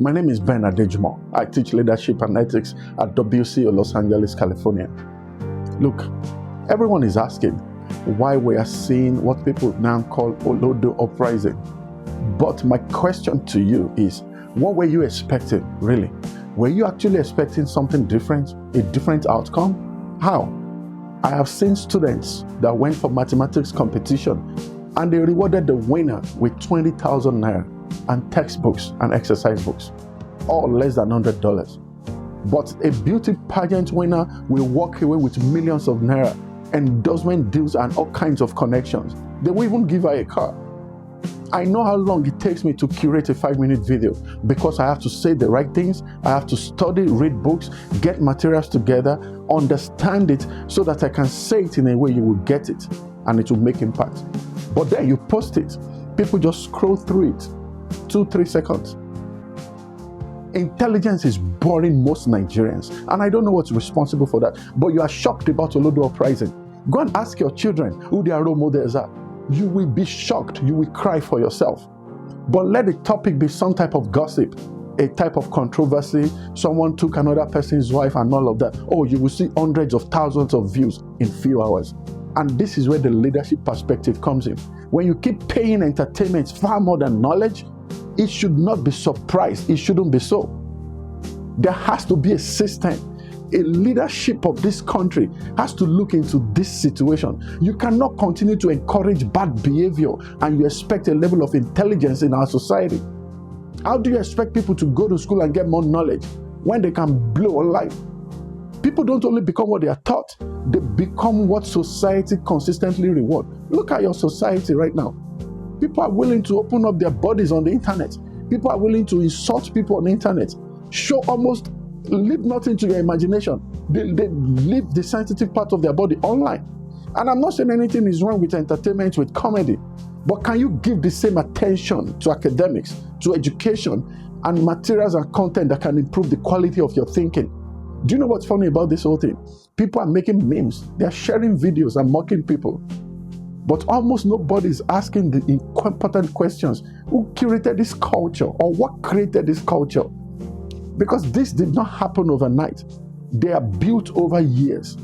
My name is Ben Adejmo. I teach leadership and ethics at WCO Los Angeles, California. Look, everyone is asking why we are seeing what people now call Olodo Uprising. But my question to you is, what were you expecting, really? Were you actually expecting something different, a different outcome? How? I have seen students that went for mathematics competition and they rewarded the winner with 20,000 naira and textbooks and exercise books, all less than $100. But a beauty pageant winner will walk away with millions of naira, endorsement deals and all kinds of connections. They will even give her a car. I know how long it takes me to curate a 5-minute video because I have to say the right things, I have to study, read books, get materials together, understand it so that I can say it in a way you will get it and it will make impact. But then you post it, people just scroll through it, 2-3 seconds. Intelligence is boring most Nigerians, and I don't know what's responsible for that, but you are shocked about Olodo Uprising. Go and ask your children who their role models are. You will be shocked, you will cry for yourself. But let the topic be some type of gossip, a type of controversy, someone took another person's wife and all of that. Oh, you will see hundreds of thousands of views in few hours. And this is where the leadership perspective comes in. When you keep paying entertainment far more than knowledge, it should not be surprised. It shouldn't be so. There has to be a system. A leadership of this country has to look into this situation. You cannot continue to encourage bad behavior and you expect a level of intelligence in our society. How do you expect people to go to school and get more knowledge when they can blow life? People don't only become what they are taught, they become what society consistently rewards. Look at your society right now. People are willing to open up their bodies on the internet. People are willing to insult people on the internet. Leave nothing to your imagination. They leave the sensitive part of their body online. And I'm not saying anything is wrong with entertainment, with comedy. But can you give the same attention to academics, to education, and materials and content that can improve the quality of your thinking? Do you know what's funny about this whole thing? People are making memes. They're sharing videos and mocking people. But almost nobody is asking the important questions. Who curated this culture or what created this culture? Because this did not happen overnight. They are built over years.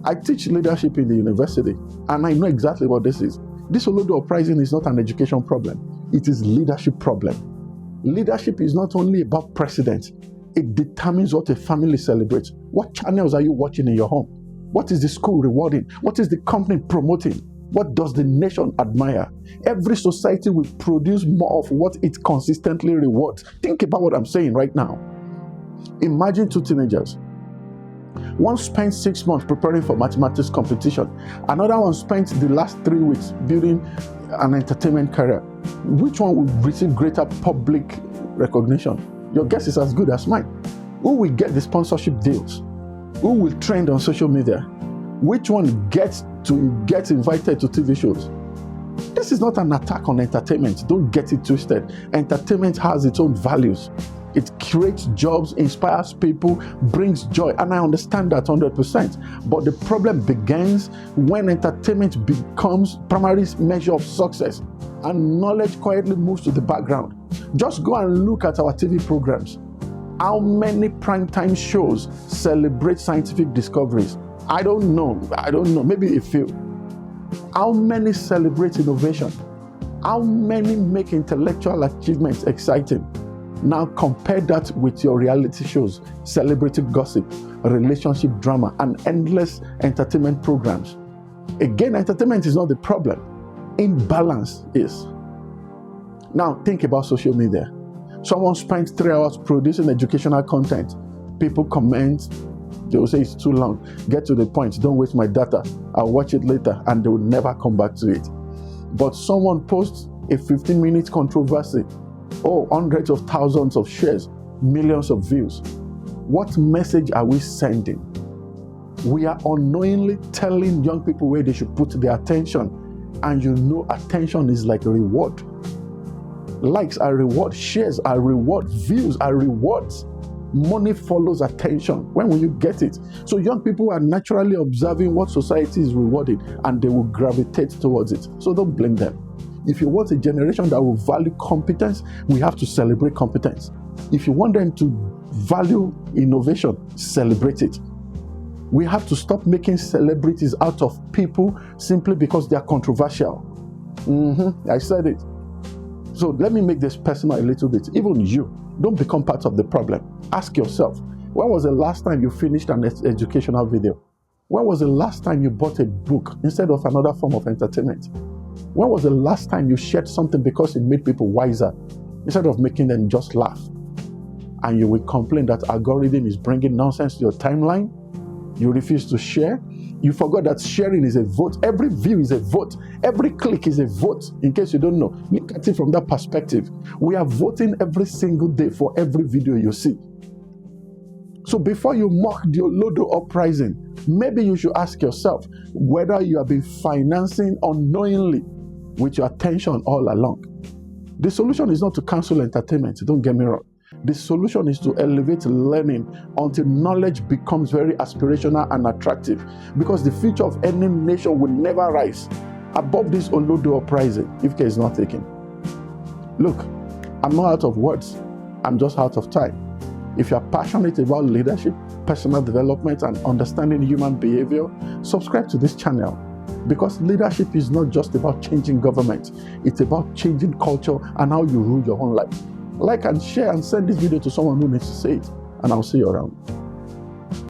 I teach leadership in the university and I know exactly what this is. This Olodo Uprising is not an education problem. It is a leadership problem. Leadership is not only about precedent. It determines what a family celebrates. What channels are you watching in your home? What is the school rewarding? What is the company promoting? What does the nation admire? Every society will produce more of what it consistently rewards. Think about what I'm saying right now. Imagine two teenagers. One spent 6 months preparing for mathematics competition. Another one spent the last 3 weeks building an entertainment career. Which one will receive greater public recognition? Your guess is as good as mine. Who will get the sponsorship deals? Who will trend on social media? Which one gets invited to TV shows? This is not an attack on entertainment. Don't get it twisted. Entertainment has its own values. It creates jobs, inspires people, brings joy, and I understand that 100%. But the problem begins when entertainment becomes primary measure of success and knowledge quietly moves to the background. Just go and look at our TV programs. How many primetime shows celebrate scientific discoveries? I don't know, maybe a few. How many celebrate innovation? How many make intellectual achievements exciting? Now compare that with your reality shows, celebrity gossip, relationship drama, and endless entertainment programs. Again, entertainment is not the problem. Imbalance is. Now think about social media. Someone spends 3 hours producing educational content. People comment, they will say it's too long. Get to the point, don't waste my data. I'll watch it later, and they will never come back to it. But someone posts a 15-minute controversy. Oh, hundreds of thousands of shares, millions of views. What message are we sending? We are unknowingly telling young people where they should put their attention. And you know attention is like a reward. Likes are reward, shares are reward, views are rewards. Money follows attention. When will you get it? So young people are naturally observing what society is rewarding and they will gravitate towards it. So don't blame them. If you want a generation that will value competence, we have to celebrate competence. If you want them to value innovation, celebrate it. We have to stop making celebrities out of people simply because they are controversial. I said it. So let me make this personal a little bit. Even you, don't become part of the problem. Ask yourself, when was the last time you finished an educational video? When was the last time you bought a book instead of another form of entertainment? When was the last time you shared something because it made people wiser instead of making them just laugh? And you will complain that algorithm is bringing nonsense to your timeline. You refuse to share. You forgot that sharing is a vote. Every view is a vote. Every click is a vote. In case you don't know, look at it from that perspective. We are voting every single day for every video you see. So before you mock the Olodo Uprising, maybe you should ask yourself whether you have been financing unknowingly with your attention all along. The solution is not to cancel entertainment, don't get me wrong. The solution is to elevate learning until knowledge becomes very aspirational and attractive, because the future of any nation will never rise above this Olodo Uprising if care is not taken. Look, I'm not out of words, I'm just out of time. If you are passionate about leadership, personal development, and understanding human behavior, subscribe to this channel, because leadership is not just about changing government, it's about changing culture and how you rule your own life. Like and share and send this video to someone who needs to see it, and I'll see you around.